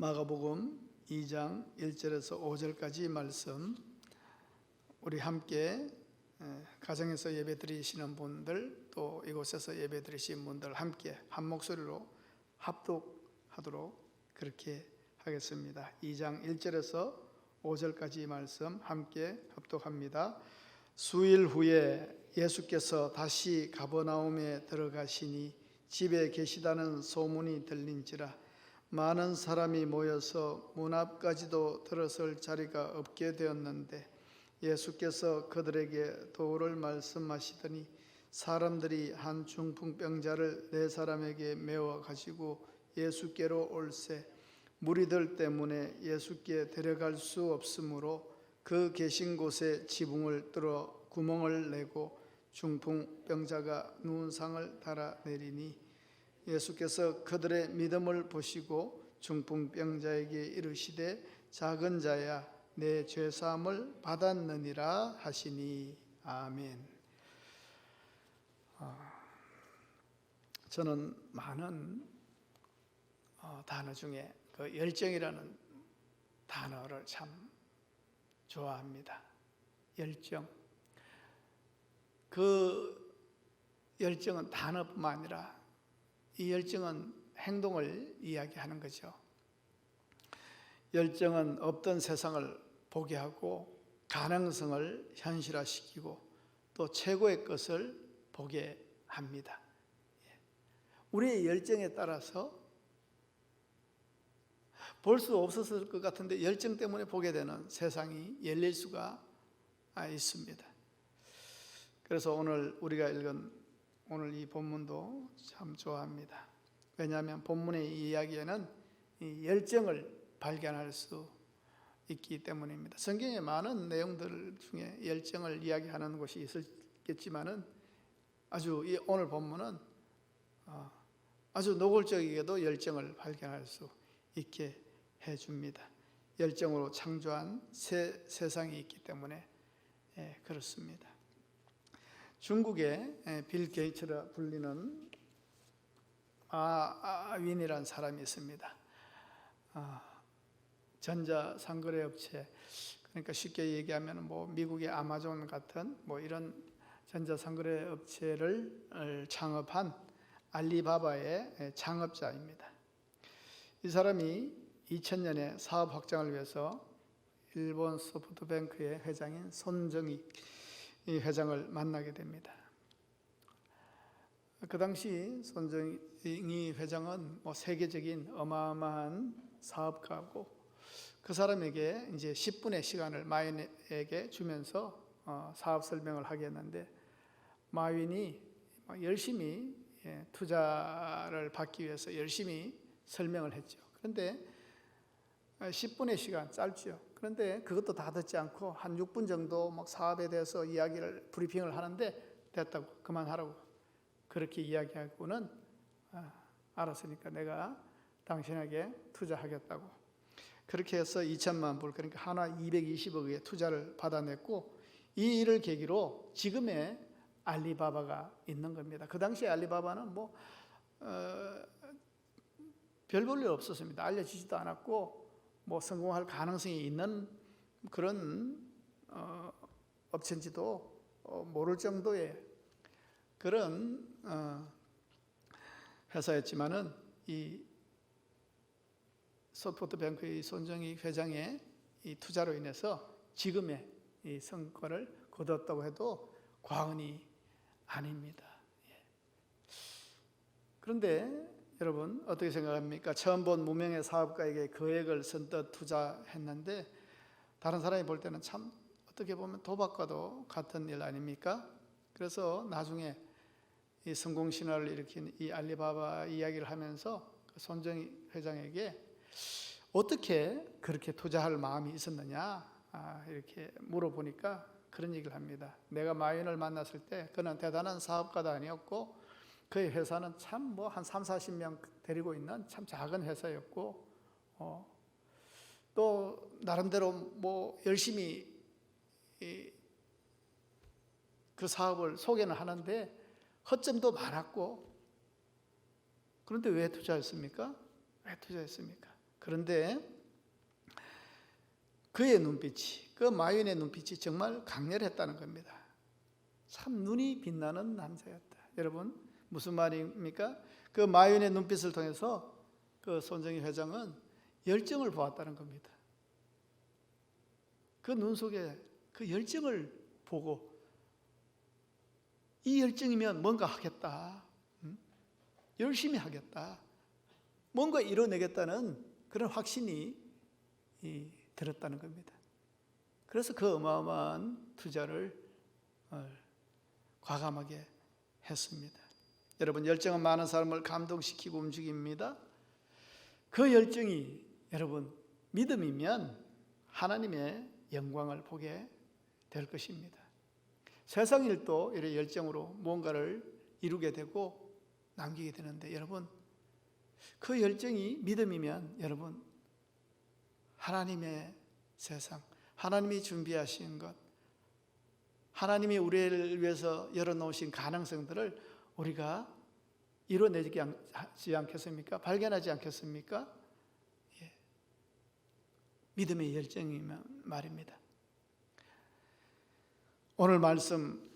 마가복음 2장 1절에서 5절까지 말씀, 우리 함께 가정에서 예배 드리시는 분들, 또 이곳에서 예배 드리신 분들 함께 한 목소리로 합독하도록 그렇게 하겠습니다. 2장 1절에서 5절까지 말씀 함께 합독합니다. 수일 후에 예수께서 다시 가버나움에 들어가시니 집에 계시다는 소문이 들린지라 많은 사람이 모여서 문 앞까지도 들어설 자리가 없게 되었는데 예수께서 그들에게 도를 말씀하시더니 사람들이 한 중풍병자를 4사람에게 메워 가지고 예수께로 올세 무리들 때문에 예수께 데려갈 수 없으므로 그 계신 곳에 지붕을 뚫어 구멍을 내고 중풍병자가 누운 상을 달아 내리니 예수께서 그들의 믿음을 보시고 중풍병자에게 이르시되 작은 자야 내 죄사함을 받았느니라 하시니. 아멘. 저는 많은 단어 중에 그 열정이라는 단어를 참 좋아합니다. 열정. 그 열정은 단어뿐만 아니라 이 열정은 행동을 이야기하는 거죠. 열정은 없던 세상을 보게 하고 가능성을 현실화시키고 또 최고의 것을 보게 합니다. 우리의 열정에 따라서 볼 수 없었을 것 같은데 열정 때문에 보게 되는 세상이 열릴 수가 있습니다. 그래서 오늘 우리가 읽은 오늘 이 본문도 참 좋아합니다. 왜냐하면 본문의 이 이야기에는 이 열정을 발견할 수 있기 때문입니다. 성경에 많은 내용들 중에 열정을 이야기하는 곳이 있겠지만은 이 오늘 본문은 아주 노골적이게도 열정을 발견할 수 있게 해줍니다. 열정으로 창조한 새 세상이 있기 때문에 그렇습니다. 중국의 빌 게이츠라 불리는 마윈이라는 사람이 있습니다. 전자상거래 업체, 그러니까 쉽게 얘기하면 미국의 아마존 같은 이런 전자상거래 업체를 창업한 알리바바의 창업자입니다. 이 사람이 2000년에 사업 확장을 위해서 일본 소프트뱅크의 회장인 손정익 이 회장을 만나게 됩니다. 그 당시 손정익 회장은 세계적인 어마어마한 사업가고 그 사람에게 이제 10분의 시간을 마윈에게 주면서 사업 설명을 하게 했는데 마윈이 열심히 투자를 받기 위해서 열심히 설명을 했죠. 그런데 10분의 시간 짧죠. 그런데 그것도 다 듣지 않고 한 6분 정도 사업에 대해서 이야기를 브리핑을 하는데 됐다고 그만하라고 그렇게 이야기하고는 알았으니까 내가 당신에게 투자하겠다고 그렇게 해서 2천만 불 그러니까 하나 220억의 투자를 받아냈고 이 일을 계기로 지금의 알리바바가 있는 겁니다. 그 당시에 알리바바는 별 볼 일 없었습니다. 알려지지도 않았고 성공할 가능성이 있는 그런 업체인지도 모를 정도의 그런 회사였지만은 이 소프트뱅크의 손정익 회장의 이 투자로 인해서 지금의 이 성과를 거뒀다고 해도 과언이 아닙니다. 그런데 여러분 어떻게 생각합니까? 처음 본 무명의 사업가에게 거액을 선뜻 투자했는데 다른 사람이 볼 때는 참 어떻게 보면 도박과도 같은 일 아닙니까? 그래서 나중에 이 성공 신화를 일으킨 이 알리바바 이야기를 하면서 손정익 회장에게 어떻게 그렇게 투자할 마음이 있었느냐 이렇게 물어보니까 그런 얘기를 합니다. 내가 마윈을 만났을 때 그는 대단한 사업가도 아니었고 그의 회사는 참 한 30-40명 데리고 있는 참 작은 회사였고 또 나름대로 열심히 그 사업을 소개는 하는데 허점도 많았고 그런데 왜 투자했습니까? 왜 투자했습니까? 그런데 그의 눈빛이, 그 마윈의 눈빛이 정말 강렬했다는 겁니다. 참 눈이 빛나는 남자였다. 여러분, 무슨 말입니까? 그 마윈의 눈빛을 통해서 그 손정희 회장은 열정을 보았다는 겁니다. 그 눈 속에 그 열정을 보고 이 열정이면 뭔가 하겠다, 열심히 하겠다, 뭔가 이뤄내겠다는 그런 확신이 들었다는 겁니다. 그래서 그 어마어마한 투자를 과감하게 했습니다. 여러분, 열정은 많은 사람을 감동시키고 움직입니다. 그 열정이 여러분 믿음이면 하나님의 영광을 보게 될 것입니다. 세상 일도 이런 열정으로 무언가를 이루게 되고 남기게 되는데, 여러분 그 열정이 믿음이면 여러분 하나님의 세상, 하나님이 준비하신 것, 하나님이 우리를 위해서 열어놓으신 가능성들을 우리가 이뤄내지 않겠습니까? 발견하지 않겠습니까? 예. 믿음의 열정이면 말입니다. 오늘 말씀,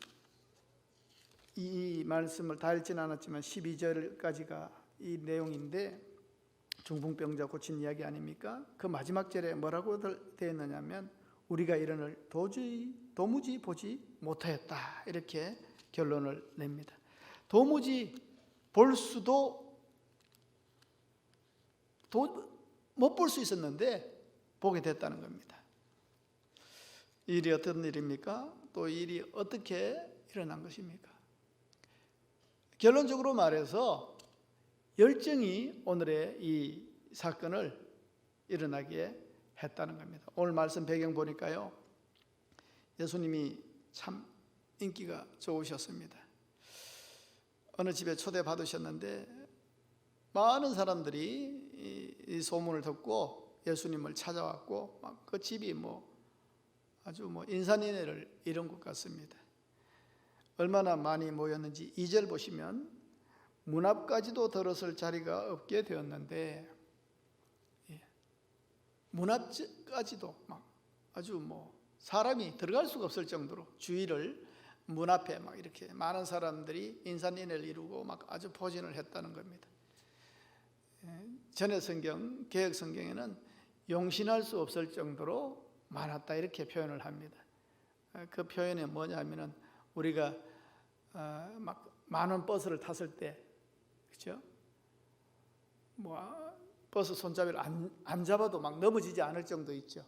이 말씀을 다 읽지는 않았지만 12절까지가 이 내용인데 중풍병자 고친 이야기 아닙니까? 그 마지막 절에 뭐라고 되어 있느냐면 우리가 이런을 도무지 보지 못하였다, 이렇게 결론을 냅니다. 도무지 볼 수도 못 볼 수 있었는데 보게 됐다는 겁니다. 이 일이 어떤 일입니까? 또 이 일이 어떻게 일어난 것입니까? 결론적으로 말해서 열정이 오늘의 이 사건을 일어나게 했다는 겁니다. 오늘 말씀 배경 보니까요, 예수님이 참 인기가 좋으셨습니다. 어느 집에 초대받으셨는데 많은 사람들이 이 소문을 듣고 예수님을 찾아왔고 막 그 집이 아주 인산인해를 이룬 것 같습니다. 얼마나 많이 모였는지 2절 보시면 문 앞까지도 들어설 자리가 없게 되었는데, 문 앞까지도 아주 사람이 들어갈 수가 없을 정도로 주위를 문 앞에 이렇게 많은 사람들이 인산인해를 이루고 아주 포진을 했다는 겁니다. 전의 성경, 개역 성경에는 용신할 수 없을 정도로 많았다, 이렇게 표현을 합니다. 그 표현이 뭐냐 하면은 우리가 많은 버스를 탔을 때, 그렇죠? 버스 손잡이를 안 잡아도 넘어지지 않을 정도 있죠.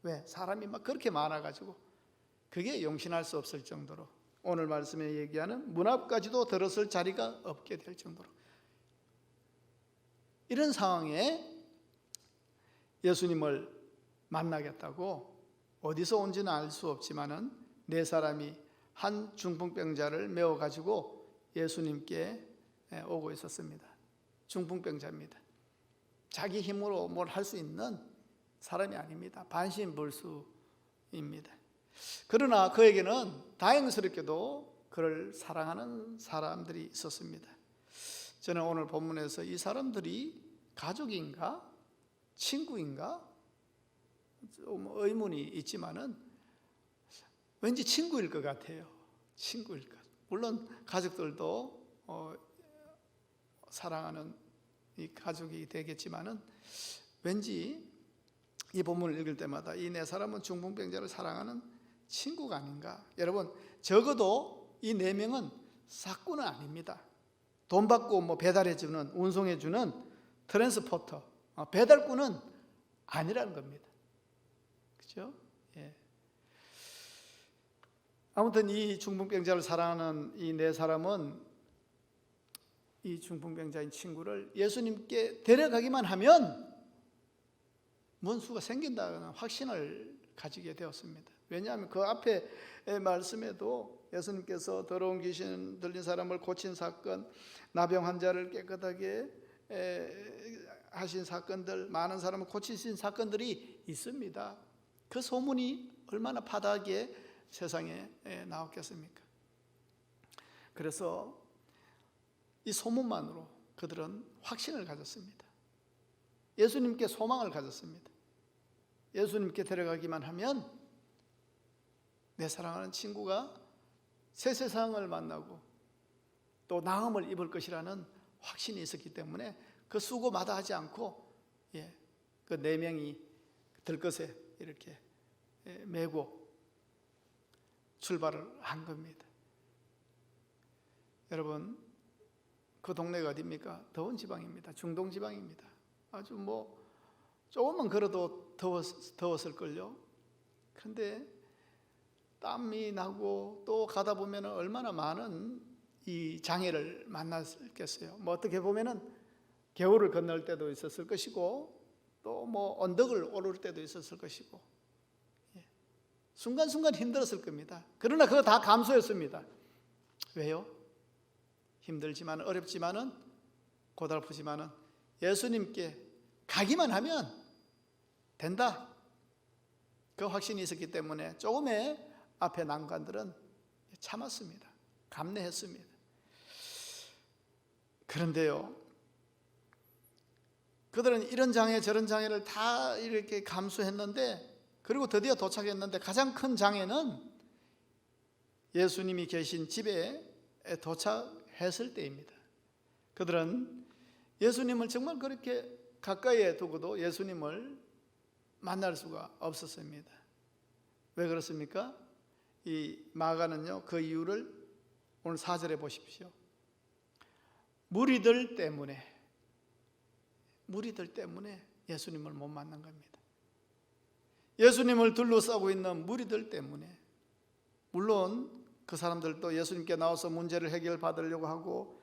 왜? 사람이 그렇게 많아가지고 그게 용신할 수 없을 정도로, 오늘 말씀에 얘기하는 문 앞까지도 들어설 자리가 없게 될 정도로, 이런 상황에 예수님을 만나겠다고 어디서 온지는 알 수 없지만은 네 사람이 한 중풍병자를 메워 가지고 예수님께 오고 있었습니다. 중풍병자입니다. 자기 힘으로 뭘 할 수 있는 사람이 아닙니다. 반신불수입니다. 그러나 그에게는 다행스럽게도 그를 사랑하는 사람들이 있었습니다. 저는 오늘 본문에서 이 사람들이 가족인가 친구인가 좀 의문이 있지만은 왠지 친구일 것 같아요. 친구일 것. 물론 가족들도 사랑하는 이 가족이 되겠지만은 왠지 이 본문을 읽을 때마다 이 네 사람은 중풍병자를 사랑하는 친구가 아닌가. 여러분, 적어도 이 네 명은 사꾼은 아닙니다. 돈 받고 배달해주는, 운송해주는 트랜스포터, 배달꾼은 아니라는 겁니다. 그렇죠? 예. 아무튼 이 중풍병자를 사랑하는 이 네 사람은 이 중풍병자인 친구를 예수님께 데려가기만 하면 문수가 생긴다는 확신을 가지게 되었습니다. 왜냐하면 그 앞에 말씀에도 예수님께서 더러운 귀신 들린 사람을 고친 사건, 나병 환자를 깨끗하게 하신 사건들, 많은 사람을 고치신 사건들이 있습니다. 그 소문이 얼마나 파다하게 세상에 나왔겠습니까? 그래서 이 소문만으로 그들은 확신을 가졌습니다. 예수님께 소망을 가졌습니다. 예수님께 데려가기만 하면 내 사랑하는 친구가 새 세상을 만나고 또 나음을 입을 것이라는 확신이 있었기 때문에 그 수고 마다하지 않고 그 4명이 들것에 이렇게 메고 출발을 한 겁니다. 여러분, 그 동네가 어디입니까? 더운 지방입니다. 중동 지방입니다. 아주 조금만 걸어도 더웠을걸요. 그런데 땀이 나고 또 가다 보면 얼마나 많은 이 장애를 만났겠어요. 어떻게 보면은 겨울을 건널 때도 있었을 것이고 또 언덕을 오를 때도 있었을 것이고 순간순간 힘들었을 겁니다. 그러나 그거 다 감수했습니다. 왜요? 힘들지만 어렵지만은 고달프지만은 예수님께 가기만 하면 된다. 그 확신이 있었기 때문에 조금의 앞에 난관들은 참았습니다. 감내했습니다. 그런데요, 그들은 이런 장애 저런 장애를 다 이렇게 감수했는데, 그리고 드디어 도착했는데 가장 큰 장애는 예수님이 계신 집에 도착했을 때입니다. 그들은 예수님을 정말 그렇게 가까이에 두고도 예수님을 만날 수가 없었습니다. 왜 그렇습니까? 이 마가는요, 그 이유를 오늘 4절에 보십시오. 무리들 때문에 예수님을 못 만난 겁니다. 예수님을 둘러싸고 있는 무리들 때문에. 물론 그 사람들도 예수님께 나와서 문제를 해결받으려고 하고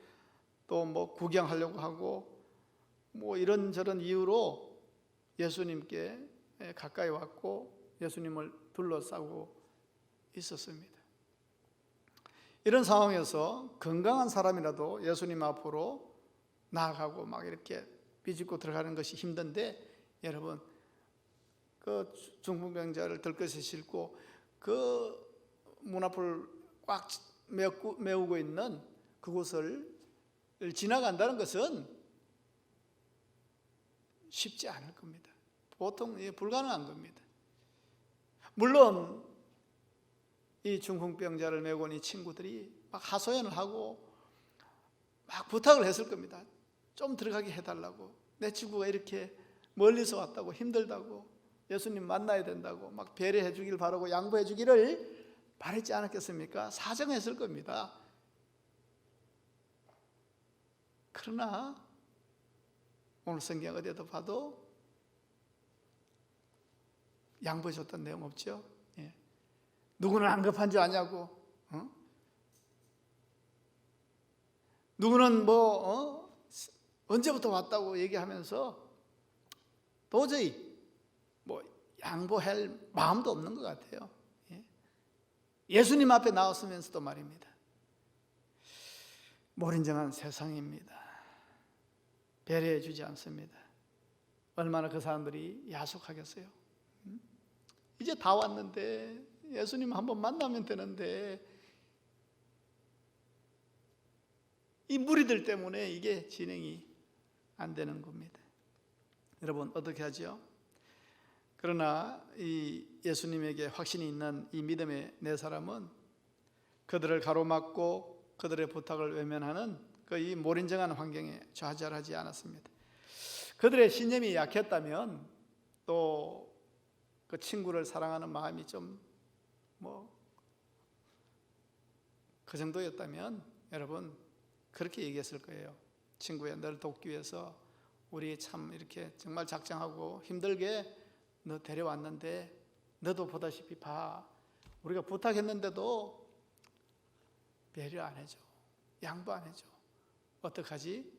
또 구경하려고 하고 이런저런 이유로 예수님께 가까이 왔고 예수님을 둘러싸고 있었습니다. 이런 상황에서 건강한 사람이라도 예수님 앞으로 나아가고 이렇게 비집고 들어가는 것이 힘든데, 여러분, 그 중풍병자를 들것에 싣고 그 문 앞을 꽉 메우고 있는 그곳을 지나간다는 것은 쉽지 않을 겁니다. 보통 불가능한 겁니다. 물론 이 중풍병자를 메고 온 이 친구들이 하소연을 하고 부탁을 했을 겁니다. 좀 들어가게 해달라고. 내 친구가 이렇게 멀리서 왔다고, 힘들다고, 예수님 만나야 된다고 배려해 주길 바라고 양보해 주기를 바랬지 않았겠습니까? 사정했을 겁니다. 그러나 오늘 성경 어디에도 봐도 양보해 줬던 내용 없죠. 누구는 안 급한 줄 아냐고, 누구는 언제부터 왔다고 얘기하면서 도저히 양보할 마음도 없는 것 같아요. 예수님 앞에 나왔으면서도 말입니다. 몰인정한 세상입니다. 배려해 주지 않습니다. 얼마나 그 사람들이 야속하겠어요. 이제 다 왔는데 예수님 한번 만나면 되는데 이 무리들 때문에 이게 진행이 안 되는 겁니다. 여러분, 어떻게 하죠? 그러나 이 예수님에게 확신이 있는 이 믿음의 네 사람은 그들을 가로막고 그들의 부탁을 외면하는 그 이 몰인정한 환경에 좌절하지 않았습니다. 그들의 신념이 약했다면, 또 그 친구를 사랑하는 마음이 좀 그 정도였다면 여러분 그렇게 얘기했을 거예요. 친구야, 너를 돕기 위해서 우리 참 이렇게 정말 작정하고 힘들게 너 데려왔는데 너도 보다시피 봐, 우리가 부탁했는데도 배려 안 해줘, 양보 안 해줘. 어떡하지?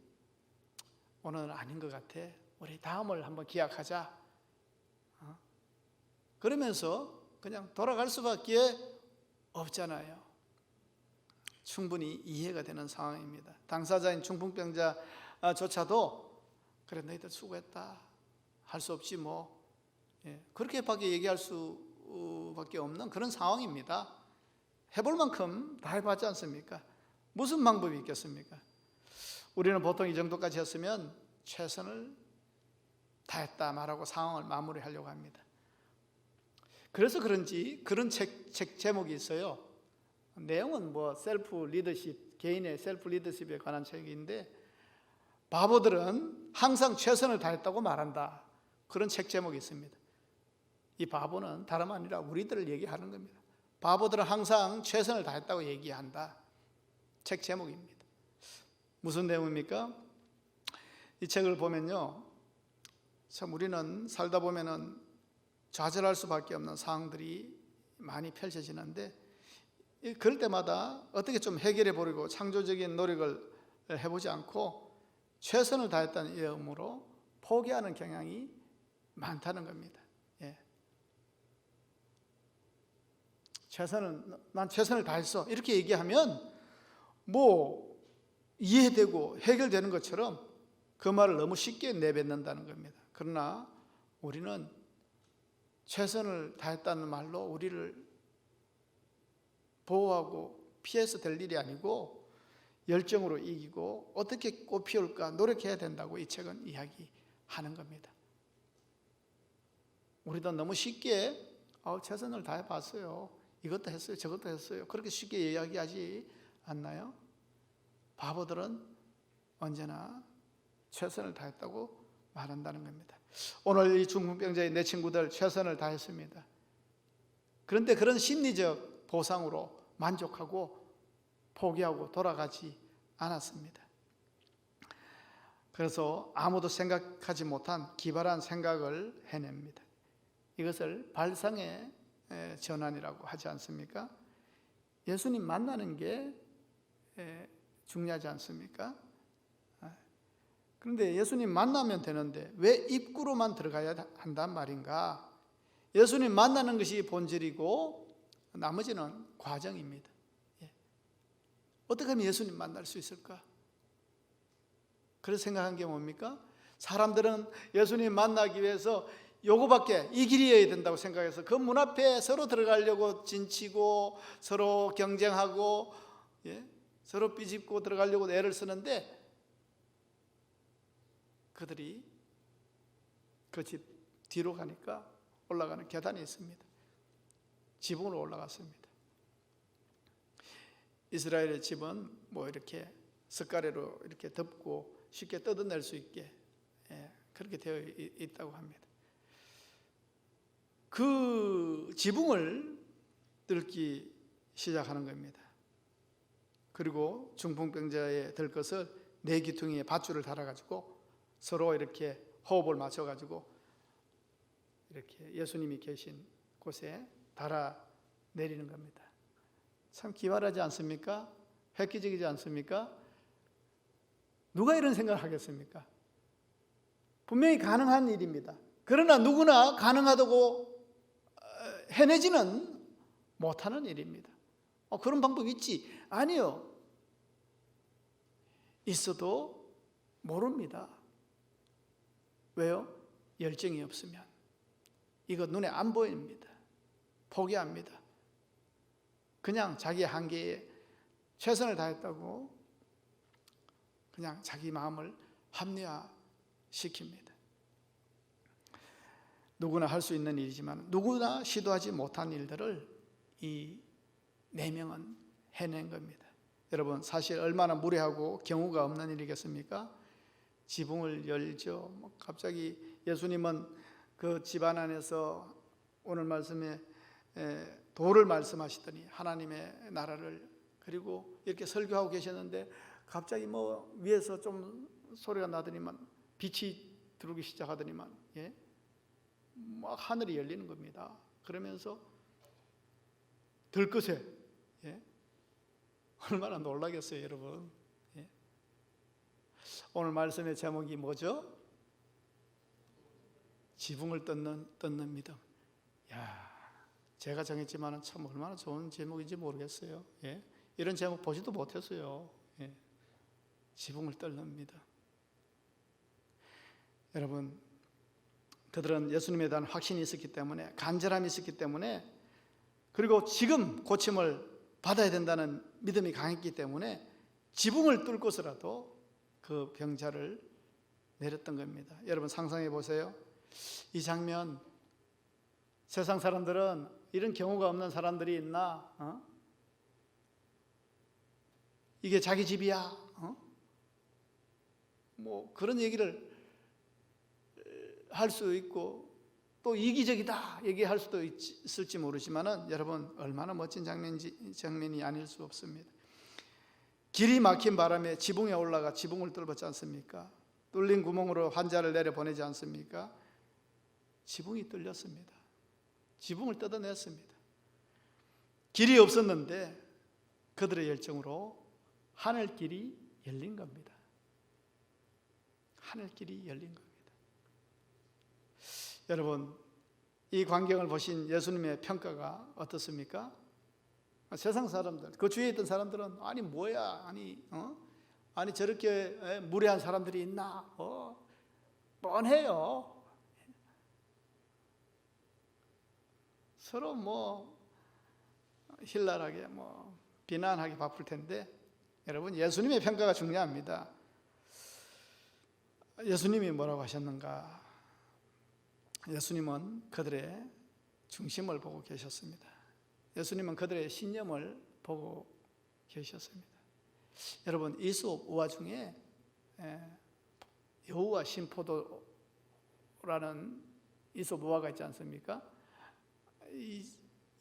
오늘은 아닌 것 같아. 우리 다음을 한번 기약하자. 그러면서 그냥 돌아갈 수밖에 없잖아요. 충분히 이해가 되는 상황입니다. 당사자인 중풍병자조차도 그래, 너희들 수고했다, 할 수 없지 그렇게밖에 얘기할 수밖에 없는 그런 상황입니다. 해볼 만큼 다 해봤지 않습니까? 무슨 방법이 있겠습니까? 우리는 보통 이 정도까지 했으면 최선을 다했다 말하고 상황을 마무리하려고 합니다. 그래서 그런지 그런 책 제목이 있어요. 내용은 뭐 셀프 리더십, 개인의 셀프 리더십에 관한 책인데, 바보들은 항상 최선을 다했다고 말한다, 그런 책 제목이 있습니다. 이 바보는 다름 아니라 우리들을 얘기하는 겁니다. 바보들은 항상 최선을 다했다고 얘기한다, 책 제목입니다. 무슨 내용입니까? 이 책을 보면요, 참 우리는 살다 보면은 좌절할 수밖에 없는 상황들이 많이 펼쳐지는데, 그럴 때마다 어떻게 좀 해결해 보려고 창조적인 노력을 해보지 않고 최선을 다했다는 의미로 포기하는 경향이 많다는 겁니다. 예. 난 최선을 다했어, 이렇게 얘기하면 뭐 이해되고 해결되는 것처럼 그 말을 너무 쉽게 내뱉는다는 겁니다. 그러나 우리는 최선을 다했다는 말로 우리를 보호하고 피해서 될 일이 아니고 열정으로 이기고 어떻게 꽃피울까 노력해야 된다고 이 책은 이야기하는 겁니다. 우리도 너무 쉽게 최선을 다해봤어요, 이것도 했어요, 저것도 했어요, 그렇게 쉽게 이야기하지 않나요? 바보들은 언제나 최선을 다했다고 말한다는 겁니다. 오늘 이 중풍병자의 내 친구들 최선을 다했습니다. 그런데 그런 심리적 보상으로 만족하고 포기하고 돌아가지 않았습니다. 그래서 아무도 생각하지 못한 기발한 생각을 해냅니다. 이것을 발상의 전환이라고 하지 않습니까? 예수님 만나는 게 중요하지 않습니까? 그런데 예수님 만나면 되는데 왜 입구로만 들어가야 한단 말인가? 예수님 만나는 것이 본질이고 나머지는 과정입니다. 어떻게 하면 예수님 만날 수 있을까? 그래서 생각한 게 뭡니까? 사람들은 예수님 만나기 위해서 요거밖에, 이 길이어야 된다고 생각해서 그 문 앞에 서로 들어가려고 진치고 서로 경쟁하고 서로 삐집고 들어가려고 애를 쓰는데, 그들이 그 집 뒤로 가니까 올라가는 계단이 있습니다. 지붕으로 올라갔습니다. 이스라엘의 집은 뭐 이렇게 석가래로 이렇게 덮고 쉽게 뜯어낼 수 있게 그렇게 되어 있다고 합니다. 그 지붕을 뚫기 시작하는 겁니다. 그리고 중풍병자에 들 것을 네 귀퉁이에 밧줄을 달아가지고 서로 이렇게 호흡을 맞춰가지고 이렇게 예수님이 계신 곳에 달아 내리는 겁니다. 참 기발하지 않습니까? 획기적이지 않습니까? 누가 이런 생각을 하겠습니까? 분명히 가능한 일입니다. 그러나 누구나 가능하다고 해내지는 못하는 일입니다. 그런 방법이 있지? 아니요. 있어도 모릅니다. 왜요? 열정이 없으면. 이거 눈에 안 보입니다. 포기합니다. 그냥 자기 한계에 최선을 다했다고 그냥 자기 마음을 합리화시킵니다. 누구나 할 수 있는 일이지만 누구나 시도하지 못한 일들을 이 4명은 해낸 겁니다. 여러분, 사실 얼마나 무례하고 경우가 없는 일이겠습니까? 지붕을 열죠. 갑자기 예수님은 그 집안 안에서 오늘 말씀에 도를 말씀하시더니 하나님의 나라를, 그리고 이렇게 설교하고 계셨는데 갑자기 뭐 위에서 좀 소리가 나더니만 빛이 들어오기 시작하더니만 막 하늘이 열리는 겁니다. 그러면서 들것에 얼마나 놀라겠어요, 여러분. 오늘 말씀의 제목이 뭐죠? 지붕을 뜯는 믿음. 제가 정했지만 참 얼마나 좋은 제목인지 모르겠어요. 이런 제목 보지도 못했어요. 지붕을 뜯는 믿음. 여러분, 그들은 예수님에 대한 확신이 있었기 때문에, 간절함이 있었기 때문에, 그리고 지금 고침을 받아야 된다는 믿음이 강했기 때문에 지붕을 뚫고서라도 그 병자를 내렸던 겁니다. 여러분 상상해 보세요. 이 장면, 세상 사람들은 이런 경우가 없는 사람들이 있나? 이게 자기 집이야? 뭐 그런 얘기를 할 수 있고 또 이기적이다 얘기할 수도 있을지 모르지만은 여러분 얼마나 멋진 장면이 아닐 수 없습니다. 길이 막힌 바람에 지붕에 올라가 지붕을 뚫었지 않습니까? 뚫린 구멍으로 환자를 내려보내지 않습니까? 지붕이 뚫렸습니다. 지붕을 뜯어냈습니다. 길이 없었는데 그들의 열정으로 하늘길이 열린 겁니다. 하늘길이 열린 겁니다. 여러분, 이 광경을 보신 예수님의 평가가 어떻습니까? 세상 사람들, 그 주위에 있던 사람들은 아니 뭐야, 아니 저렇게 무례한 사람들이 있나? 뻔해요. 서로 뭐 힐랄하게 뭐 비난하기 바쁠 텐데 여러분 예수님의 평가가 중요합니다. 예수님이 뭐라고 하셨는가? 예수님은 그들의 중심을 보고 계셨습니다. 예수님은 그들의 신념을 보고 계셨습니다. 여러분 이솝 우화 중에 여우와 신포도라는 이솝 우화가 있지 않습니까? 이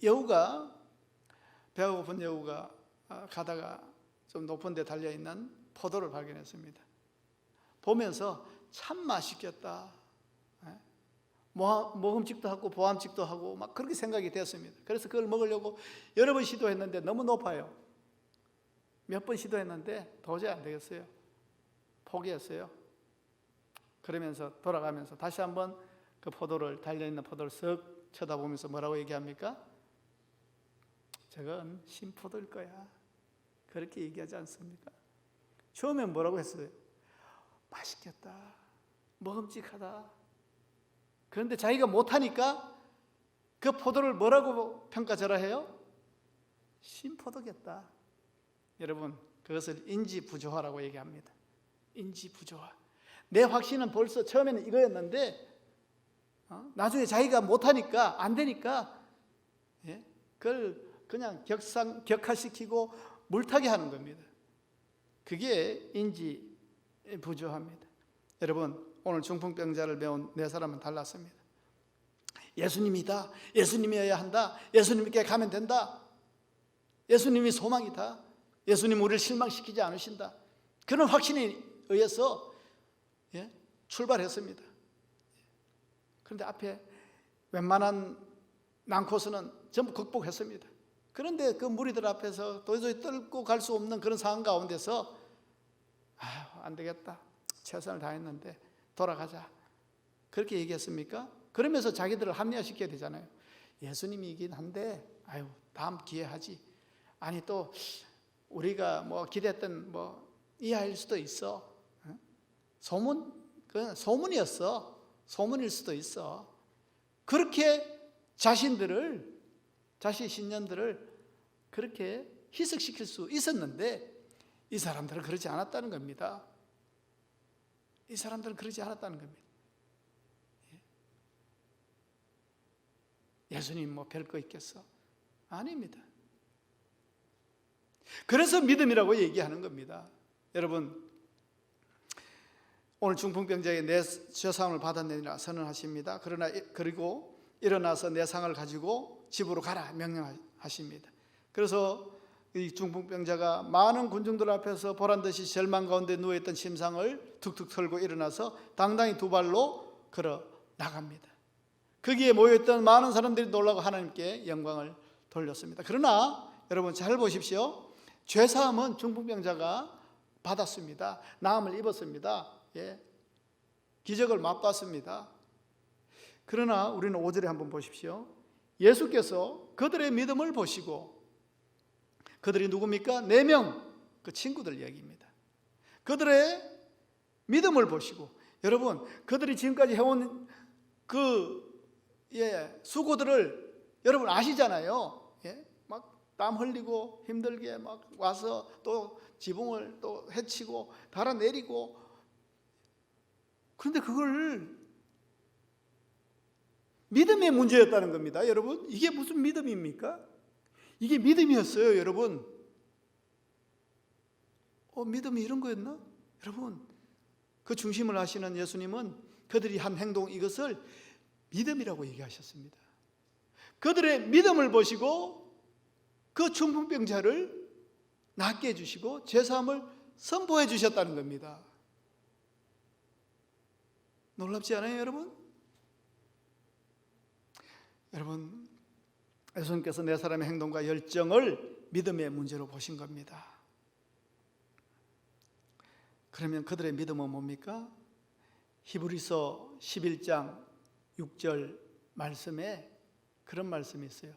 여우가 배가 고픈 여우가 가다가 좀 높은 데 달려있는 포도를 발견했습니다. 보면서 참 맛있겠다, 먹음직도 하고 보암직도 하고 막 그렇게 생각이 되었습니다. 그래서 그걸 먹으려고 여러 번 시도했는데 너무 높아요. 몇 번 시도했는데 도저히 안 되겠어요. 포기했어요. 그러면서 돌아가면서 다시 한번 그 포도를, 달려있는 포도를 쓱 쳐다보면서 뭐라고 얘기합니까? 저건 신포도일 거야. 그렇게 얘기하지 않습니까? 처음엔 뭐라고 했어요? 맛있겠다, 먹음직하다. 그런데 자기가 못하니까 그 포도를 뭐라고 평가절하 해요? 신포도겠다. 여러분 그것을 인지부조화라고 얘기합니다. 인지부조화. 내 확신은 벌써 처음에는 이거였는데 나중에 자기가 못하니까 안 되니까 그걸 그냥 격화시키고 물타기 하는 겁니다. 그게 인지부조화입니다. 여러분 오늘 중풍병자를 배운 네 사람은 달랐습니다. 예수님이다, 예수님이어야 한다, 예수님께 가면 된다, 예수님이 소망이다, 예수님 우리를 실망시키지 않으신다, 그런 확신에 의해서 출발했습니다. 그런데 앞에 웬만한 난코스는 전부 극복했습니다. 그런데 그 무리들 앞에서 도저히 뚫고 갈 수 없는 그런 상황 가운데서 안 되겠다, 최선을 다했는데 돌아가자, 그렇게 얘기했습니까? 그러면서 자기들을 합리화시켜야 되잖아요. 예수님이긴 한데 다음 기회 하지. 아니 또 우리가 뭐 기대했던 뭐 이하일 수도 있어. 그건 소문이었어. 소문일 수도 있어. 그렇게 자신 신념들을 그렇게 희석시킬 수 있었는데 이 사람들은 그러지 않았다는 겁니다. 이 사람들은 그러지 않았다는 겁니다. 예수님 뭐 별거 있겠어? 아닙니다. 그래서 믿음이라고 얘기하는 겁니다. 여러분 오늘 중풍병자에게 내 죄사함을 받았느니라 선언하십니다. 그리고 일어나서 내 상을 가지고 집으로 가라 명령하십니다. 그래서 이 중풍병자가 많은 군중들 앞에서 보란듯이 절망 가운데 누워있던 침상을 툭툭 털고 일어나서 당당히 두 발로 걸어 나갑니다. 거기에 모여있던 많은 사람들이 놀라고 하나님께 영광을 돌렸습니다. 그러나 여러분 잘 보십시오. 죄사함은 중풍병자가 받았습니다. 나음을 입었습니다. 기적을 맛봤습니다. 그러나 우리는 5절에 한번 보십시오. 예수께서 그들의 믿음을 보시고, 그들이 누굽니까? 4명 그 친구들 얘기입니다. 그들의 믿음을 보시고, 여러분 그들이 지금까지 해온 그 수고들을 여러분 아시잖아요. 막 땀 흘리고 힘들게 막 와서 또 지붕을 또 해치고 달아내리고 그런데 그걸 믿음의 문제였다는 겁니다. 여러분, 이게 무슨 믿음입니까? 이게 믿음이었어요, 여러분. 믿음이 이런 거였나? 여러분, 그 중심을 하시는 예수님은 그들이 한 행동, 이것을 믿음이라고 얘기하셨습니다. 그들의 믿음을 보시고 그 중풍병자를 낫게 해주시고 제사함을 선포해 주셨다는 겁니다. 놀랍지 않아요, 여러분? 여러분, 예수님께서 네 사람의 행동과 열정을 믿음의 문제로 보신 겁니다. 그러면 그들의 믿음은 뭡니까? 히브리서 11장 6절 말씀에 그런 말씀이 있어요.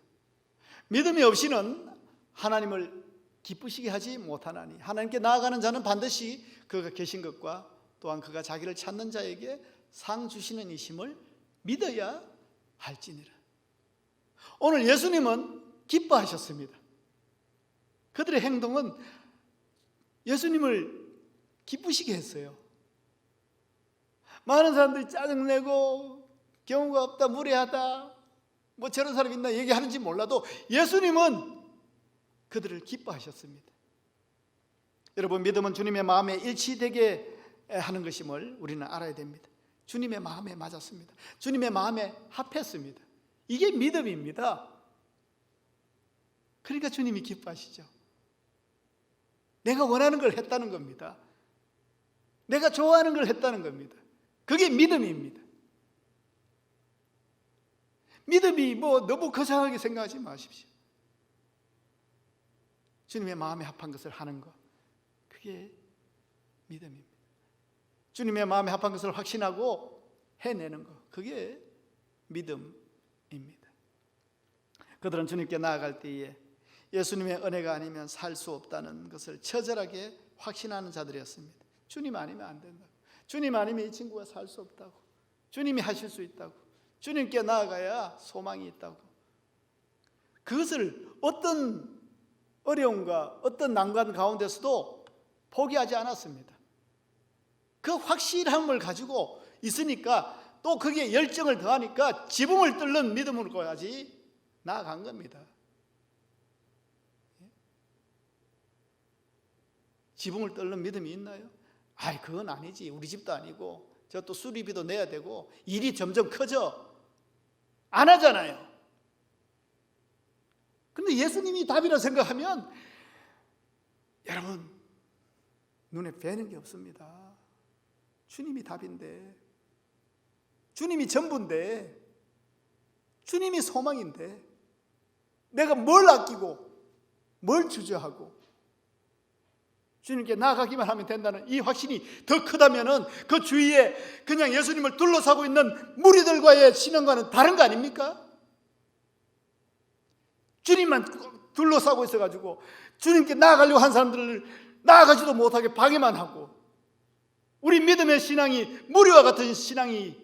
믿음이 없이는 하나님을 기쁘시게 하지 못하나니 하나님께 나아가는 자는 반드시 그가 계신 것과 또한 그가 자기를 찾는 자에게 상 주시는 이심을 믿어야 할지니라. 오늘 예수님은 기뻐하셨습니다. 그들의 행동은 예수님을 기쁘시게 했어요. 많은 사람들이 짜증내고 경우가 없다, 무례하다, 뭐 저런 사람 있나 얘기하는지 몰라도 예수님은 그들을 기뻐하셨습니다. 여러분, 믿음은 주님의 마음에 일치되게 하는 것임을 우리는 알아야 됩니다. 주님의 마음에 맞았습니다. 주님의 마음에 합했습니다. 이게 믿음입니다. 그러니까 주님이 기뻐하시죠. 내가 원하는 걸 했다는 겁니다. 내가 좋아하는 걸 했다는 겁니다. 그게 믿음입니다. 믿음이 뭐 너무 거창하게 생각하지 마십시오. 주님의 마음에 합한 것을 하는 것, 그게 믿음입니다. 주님의 마음에 합한 것을 확신하고 해내는 것, 그게 믿음입니다. 그들은 주님께 나아갈 때에 예수님의 은혜가 아니면 살 수 없다는 것을 처절하게 확신하는 자들이었습니다. 주님 아니면 안 된다고, 주님 아니면 이 친구가 살 수 없다고, 주님이 하실 수 있다고, 주님께 나아가야 소망이 있다고. 그것을 어떤 어려움과 어떤 난관 가운데서도 포기하지 않았습니다. 그 확실함을 가지고 있으니까 또 그게 열정을 더하니까 지붕을 뚫는 믿음으로까지 나아간 겁니다. 지붕을 뚫는 믿음이 있나요? 아이, 그건 아니지. 우리 집도 아니고 저 또 수리비도 내야 되고 일이 점점 커져. 안 하잖아요. 근데 예수님이 답이라 생각하면 여러분, 눈에 뵈는 게 없습니다. 주님이 답인데, 주님이 전부인데, 주님이 소망인데 내가 뭘 아끼고 뭘 주저하고 주님께 나아가기만 하면 된다는 이 확신이 더 크다면은 그 주위에 그냥 예수님을 둘러싸고 있는 무리들과의 신앙과는 다른 거 아닙니까? 주님만 둘러싸고 있어가지고 주님께 나아가려고 한 사람들을 나아가지도 못하게 방해만 하고 우리 믿음의 신앙이 무리와 같은 신앙이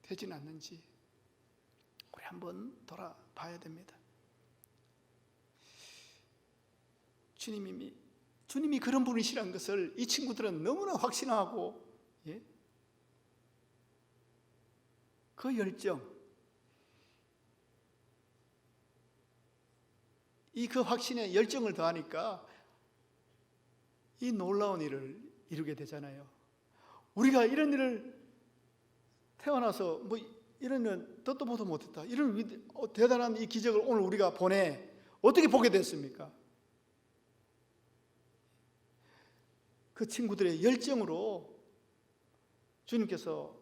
되진 않는지 우리 한번 돌아봐야 됩니다. 주님이 그런 분이시라는 것을 이 친구들은 너무나 확신하고, 그 열정, 그 확신에 열정을 더하니까 이 놀라운 일을 이루게 되잖아요. 우리가 이런 일을 태어나서 뭐 이런 일은 듣도 보도 못했다, 이런 대단한 이 기적을 오늘 우리가 어떻게 보게 됐습니까? 그 친구들의 열정으로 주님께서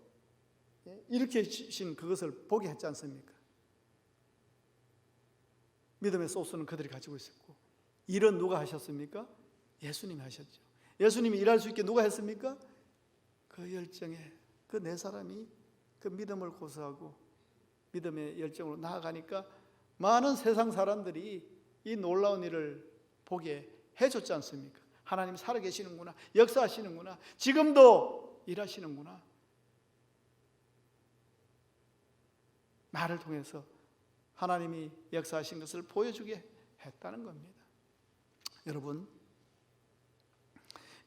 이렇게 주신 그것을 보게 했지 않습니까? 믿음의 소스는 그들이 가지고 있었고, 일은 누가 하셨습니까? 예수님이 하셨죠. 예수님이 일할 수 있게 누가 했습니까? 그 열정에 그 네 사람이 그 믿음을 고수하고 믿음의 열정으로 나아가니까 많은 세상 사람들이 이 놀라운 일을 보게 해줬지 않습니까? 하나님 살아계시는구나, 역사하시는구나, 지금도 일하시는구나, 나를 통해서 하나님이 역사하신 것을 보여주게 했다는 겁니다. 여러분,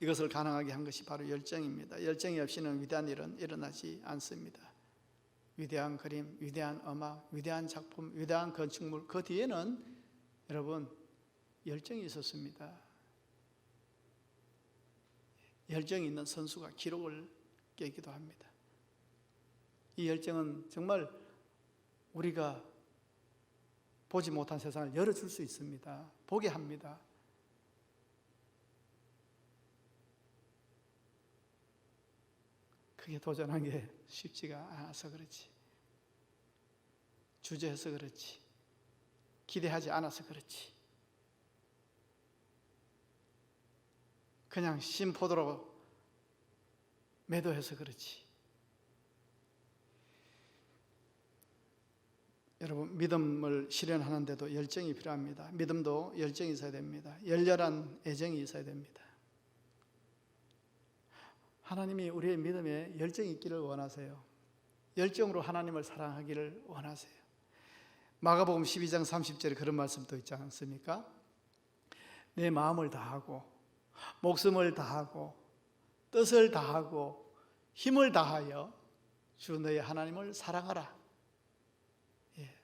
이것을 가능하게 한 것이 바로 열정입니다. 열정이 없이는 위대한 일은 일어나지 않습니다. 위대한 그림, 위대한 음악, 위대한 작품, 위대한 건축물, 그 뒤에는 여러분 열정이 있었습니다. 열정이 있는 선수가 기록을 깨기도 합니다. 이 열정은 정말 우리가 보지 못한 세상을 열어줄 수 있습니다. 보게 합니다. 그게 도전한 게 쉽지가 않아서 그렇지, 주저해서 그렇지, 기대하지 않아서 그렇지, 그냥 심포도로 매도해서 그렇지. 여러분, 믿음을 실현하는데도 열정이 필요합니다. 믿음도 열정이 있어야 됩니다. 열렬한 애정이 있어야 됩니다. 하나님이 우리의 믿음에 열정이 있기를 원하세요. 열정으로 하나님을 사랑하기를 원하세요. 마가복음 12장 30절에 그런 말씀도 있지 않습니까? 내 마음을 다하고 목숨을 다하고 뜻을 다하고 힘을 다하여 주 너의 하나님을 사랑하라. 예.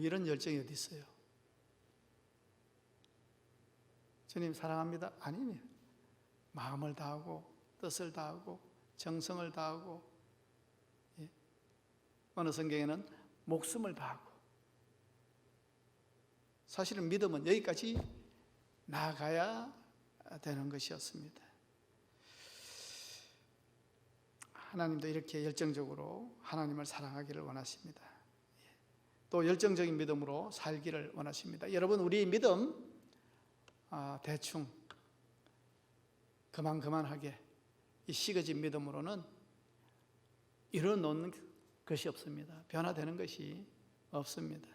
이런 열정이 어디 있어요? 주님 사랑합니다. 아니면 마음을 다하고 뜻을 다하고 정성을 다하고, 예. 어느 성경에는 목숨을 다하고. 사실은 믿음은 여기까지 나아가야 되는 것이었습니다. 하나님도 이렇게 열정적으로 하나님을 사랑하기를 원하십니다. 또 열정적인 믿음으로 살기를 원하십니다. 여러분, 우리의 믿음 대충 그만하게 이 식어진 믿음으로는 이뤄놓는 것이 없습니다. 변화되는 것이 없습니다.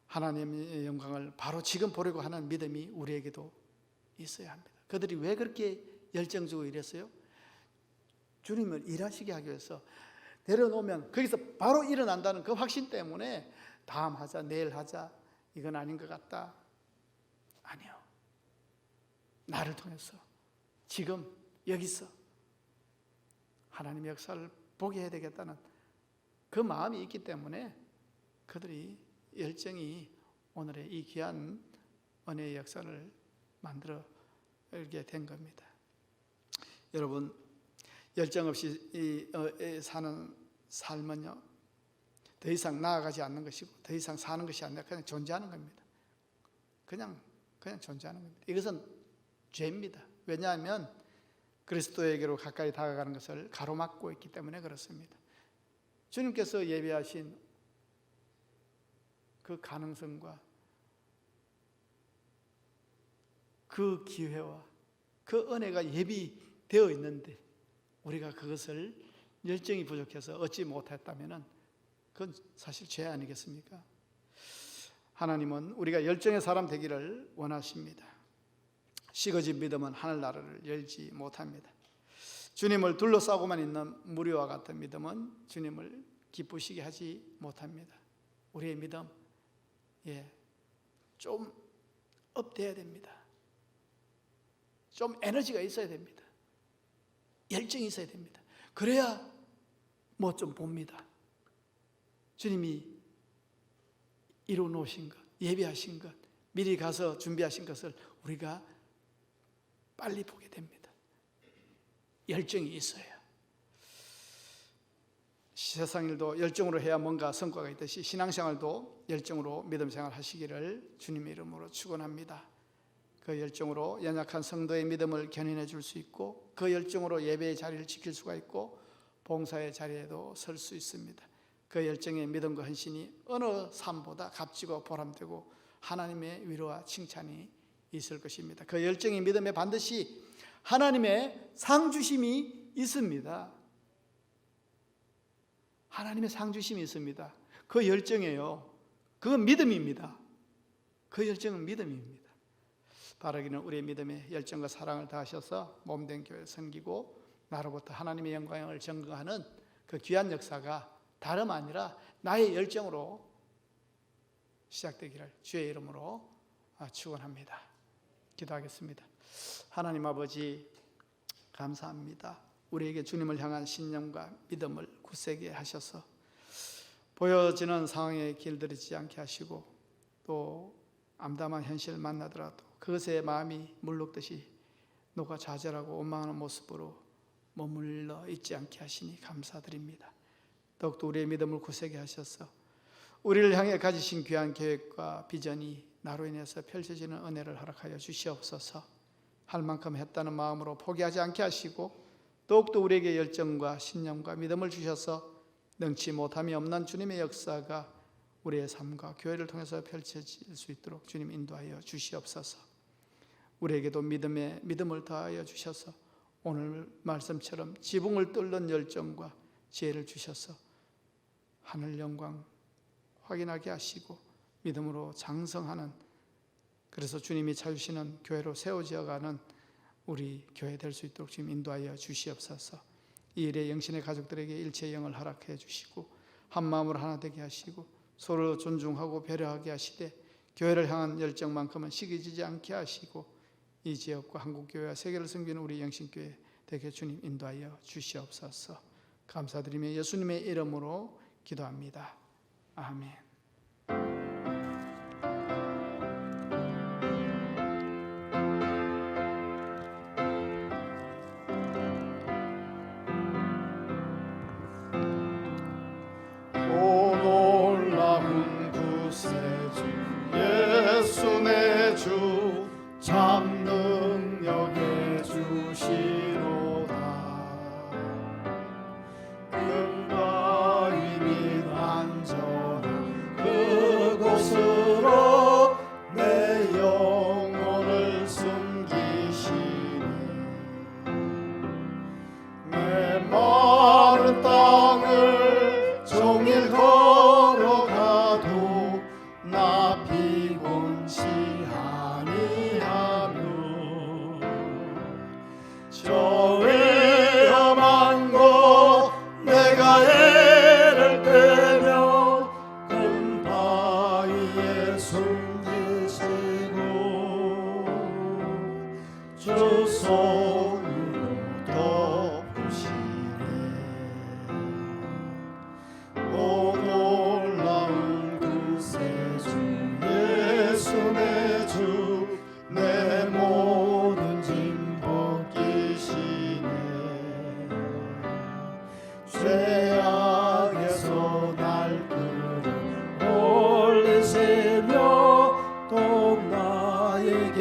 하나님의 영광을 바로 지금 보려고 하는 믿음이 우리에게도 있어야 합니다. 그들이 왜 그렇게 열정적으로 일했어요? 주님을 일하시게 하기 위해서 내려놓으면 거기서 바로 일어난다는 그 확신 때문에 다음 하자, 내일 하자, 이건 아닌 것 같다. 아니요. 나를 통해서 지금 여기서 하나님의 역사를 보게 해야 되겠다는 그 마음이 있기 때문에 그들이 열정이 오늘의 이 귀한 은혜의 역사를 만들게 된 겁니다. 여러분, 열정 없이 사는 삶은요, 더 이상 나아가지 않는 것이고 더 이상 사는 것이 아니라 그냥 존재하는 겁니다. 그냥 존재하는 겁니다. 이것은 죄입니다. 왜냐하면 그리스도에게로 가까이 다가가는 것을 가로막고 있기 때문에 그렇습니다. 주님께서 예비하신 그 가능성과 그 기회와 그 은혜가 예비되어 있는데 우리가 그것을 열정이 부족해서 얻지 못했다면 그건 사실 죄 아니겠습니까? 하나님은 우리가 열정의 사람 되기를 원하십니다. 식어진 믿음은 하늘나라를 열지 못합니다. 주님을 둘러싸고만 있는 무리와 같은 믿음은 주님을 기쁘시게 하지 못합니다. 우리의 믿음, 좀 업돼야 됩니다. 좀 에너지가 있어야 됩니다. 열정이 있어야 됩니다. 그래야 뭐 좀 봅니다. 주님이 이루어 놓으신 것, 예비하신 것, 미리 가서 준비하신 것을 우리가 빨리 보게 됩니다. 열정이 있어야. 세상 일도 열정으로 해야 뭔가 성과가 있듯이 신앙생활도 열정으로 믿음생활 하시기를 주님의 이름으로 축원합니다. 그 열정으로 연약한 성도의 믿음을 견인해 줄 수 있고 그 열정으로 예배의 자리를 지킬 수가 있고 봉사의 자리에도 설 수 있습니다. 그 열정의 믿음과 헌신이 어느 삶보다 값지고 보람되고 하나님의 위로와 칭찬이 있을 것입니다. 그 열정의 믿음에 반드시 하나님의 상주심이 있습니다. 하나님의 상주심이 있습니다. 그 열정이에요. 그건 믿음입니다. 그 열정은 믿음입니다. 바라기는 우리의 믿음의 열정과 사랑을 다하셔서 몸된 교회를 섬기고 나로부터 하나님의 영광을 증거하는 그 귀한 역사가 다름 아니라 나의 열정으로 시작되기를 주의 이름으로 축원합니다. 기도하겠습니다. 하나님 아버지, 감사합니다. 우리에게 주님을 향한 신념과 믿음을 굳세게 하셔서 보여지는 상황에 길들이지 않게 하시고, 또 암담한 현실을 만나더라도 그것에 마음이 물먹듯이 녹아 좌절하고 원망하는 모습으로 머물러 있지 않게 하시니 감사드립니다. 더욱더 우리의 믿음을 굳세게 하셔서 우리를 향해 가지신 귀한 계획과 비전이 나로 인해서 펼쳐지는 은혜를 허락하여 주시옵소서. 할 만큼 했다는 마음으로 포기하지 않게 하시고, 더욱더 우리에게 열정과 신념과 믿음을 주셔서 능치 못함이 없는 주님의 역사가 우리의 삶과 교회를 통해서 펼쳐질 수 있도록 주님 인도하여 주시옵소서. 우리에게도 믿음을 더하여 주셔서 오늘 말씀처럼 지붕을 뚫는 열정과 지혜를 주셔서 하늘 영광 확인하게 하시고 믿음으로 장성하는, 그래서 주님이 찾으시는 교회로 세워져가는 우리 교회 될 수 있도록 주님 인도하여 주시옵소서. 이 일에 영신의 가족들에게 일체의 영을 허락해 주시고 한 마음으로 하나 되게 하시고 서로 존중하고 배려하게 하시되 교회를 향한 열정만큼은 시기지지 않게 하시고 이 지역과 한국교회와 세계를 섬기는 우리 영신교회 되게 주님 인도하여 주시옵소서. 감사드리며 예수님의 이름으로 기도합니다. 아멘. 예수 내 주 참 능력의 주시로다. 큰 바위 및 안전한 그곳으로 내 영혼을 숨기시니 내 마른 땅을 종일 걸어가도 나 피곤치 아니하며 저 위험한 곳 내가 애를 떼며 큰 바위에 숨기시고 주 손으로 덮으시네. 오 놀라운 구세주 예수 내 주 내 모든 짐 벗기시네. 죄악에서 날 끌어 올리시며 또 나에게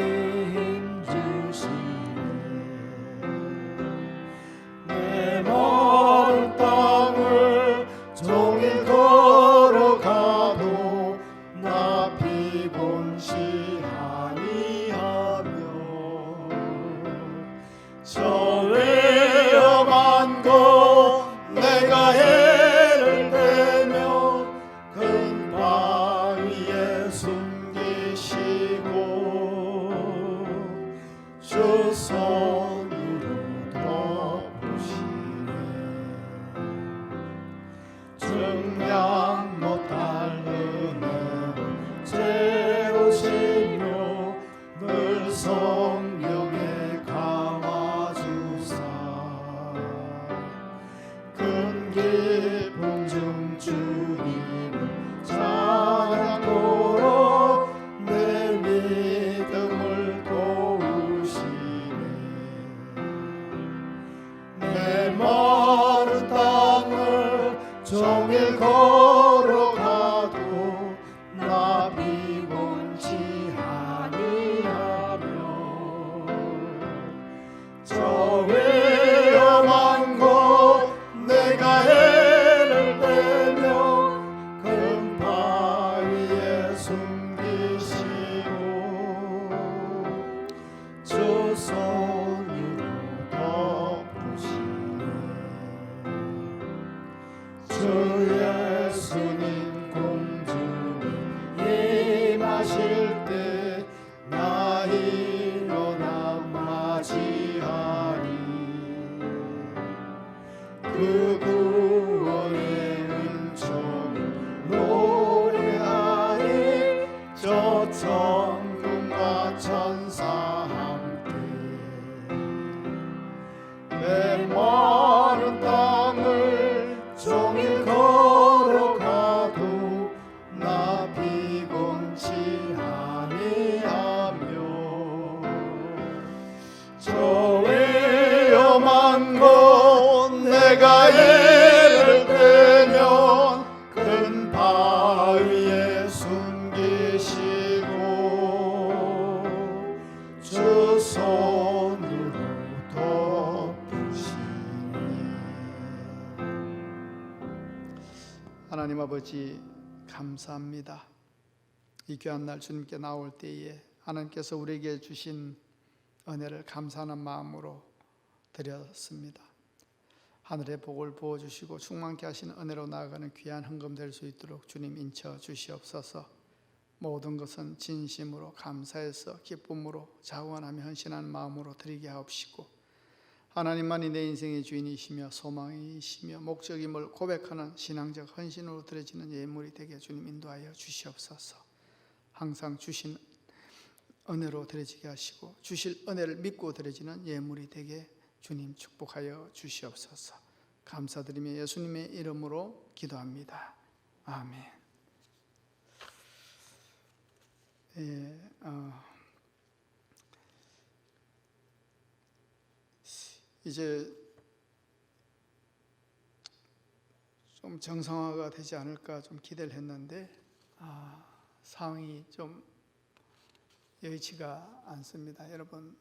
힘 주시네. 내 마른 땅을 종일 걸어가도 나 피곤치 아니하며 저 위험한 곳 내가 애를 떼며 큰 바위에 숨기시고 주 손으로 덮으시네. 증량 못할 은혜를 채우시며 늘 성령에 감아주사 큰 기쁨 중 주님을 찬양토록 내 믿음을 도우시네. 내 마른 땅을 종일 걸어가도 나 피곤치 아니하며 저 위험한 곳 내가 애를 떼며 큰 바위에 숨기시고 주 손으로 덮으시네. 주 예수님 공중에 임하실 때 나 일어나 맞이하리. 그 구원의 은총을 노래하리. 저 천군과 천사 메마른 땅을 종일 걸어가도 나 피곤치 아니하며 저 위험한 곳 내가 이를 때면 큰 바위에 숨기시고 주 손으로 덮으시니. 하나님 아버지 감사합니다. 이 귀한 날 주님께 나올 때에 하나님께서 우리에게 주신 은혜를 감사하는 마음으로 드렸습니다. 하늘의 복을 부어주시고 충만케 하시는 은혜로 나아가는 귀한 헌금 될 수 있도록 주님 인쳐 주시옵소서. 모든 것은 진심으로 감사해서 기쁨으로 자원하며 헌신하는 마음으로 드리게 하옵시고, 하나님만이 내 인생의 주인이시며 소망이시며 목적임을 고백하는 신앙적 헌신으로 드려지는 예물이 되게 주님 인도하여 주시옵소서. 항상 주신 은혜로 드려지게 하시고 주실 은혜를 믿고 드려지는 예물이 되게 주님 축복하여 주시옵소서. 감사드리며 예수님의 이름으로 기도합니다. 아멘. 이제 좀 정상화가 되지 않을까 좀 기대를 했는데 상황이 좀 여의치가 않습니다. 여러분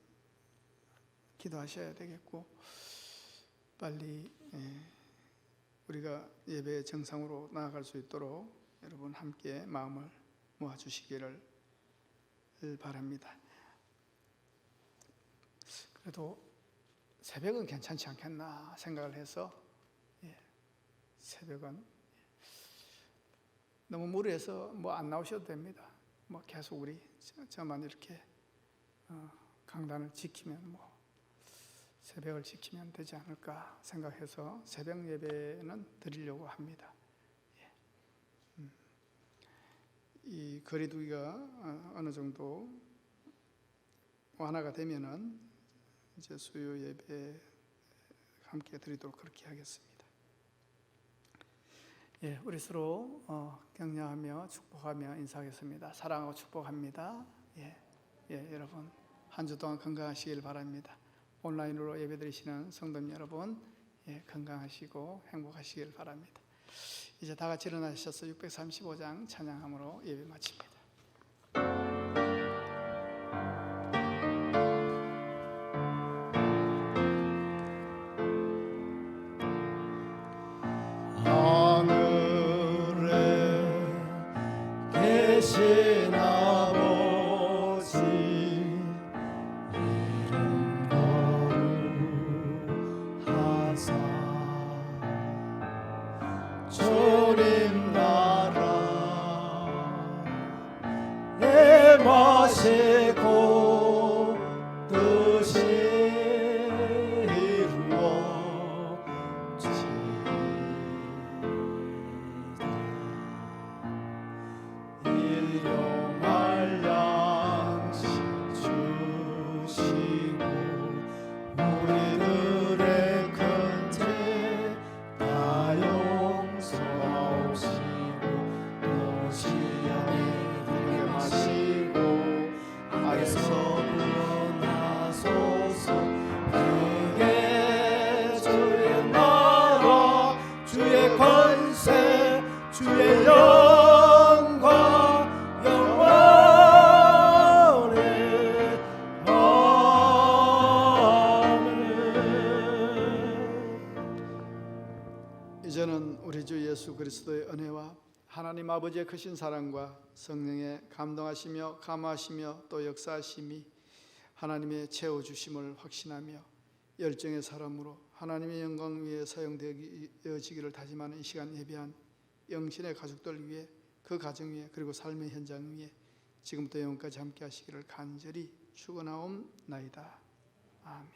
기도하셔야 되겠고 빨리 우리가 예배 정상으로 나아갈 수 있도록 여러분 함께 마음을 모아주시기를 바랍니다. 그래도 새벽은 괜찮지 않겠나 생각을 해서 새벽은 너무 무리해서 뭐 안 나오셔도 됩니다. 뭐 계속 우리 저만 이렇게 강단을 지키면 뭐 새벽을 지키면 되지 않을까 생각해서 새벽 예배는 드리려고 합니다. 이 거리두기가 어느 정도 완화가 되면은 이제 수요 예배 함께 드리도록 그렇게 하겠습니다. 우리 서로 격려하며 축복하며 인사하겠습니다. 사랑하고 축복합니다. 여러분 한 주 동안 건강하시길 바랍니다. 온라인으로 예배드리시는 성도님 여러분 건강하시고 행복하시길 바랍니다. 이제 다 같이 일어나셔서 635장 찬양함으로 예배 마칩니다. 계신 아버지 이름 거룩하사 주님 나라 마시고 뜻이 이루어지이다. 일용할 양식 주시고 우리들의 큰 죄 다 용서하시고 또 시험에 들게 마시고 악에서 구원하소서. 그게 주의 나라 주의 권세 주의 영광 영원히 아멘. 이제는 우리 주 예수 그리스도의 은혜와 하나님 아버지의 크신 사랑과 성령의 감동하시며 감화하시며 또 역사하심이 하나님의 채워주심을 확신하며 열정의 사람으로 하나님의 영광 위에 사용되어지기를 다짐하는 이 시간 예배한 영신의 가족들 위해 그 가정 위에 그리고 삶의 현장 위에 지금부터 영원까지 함께 하시기를 간절히 축원하옵나이다. 아멘.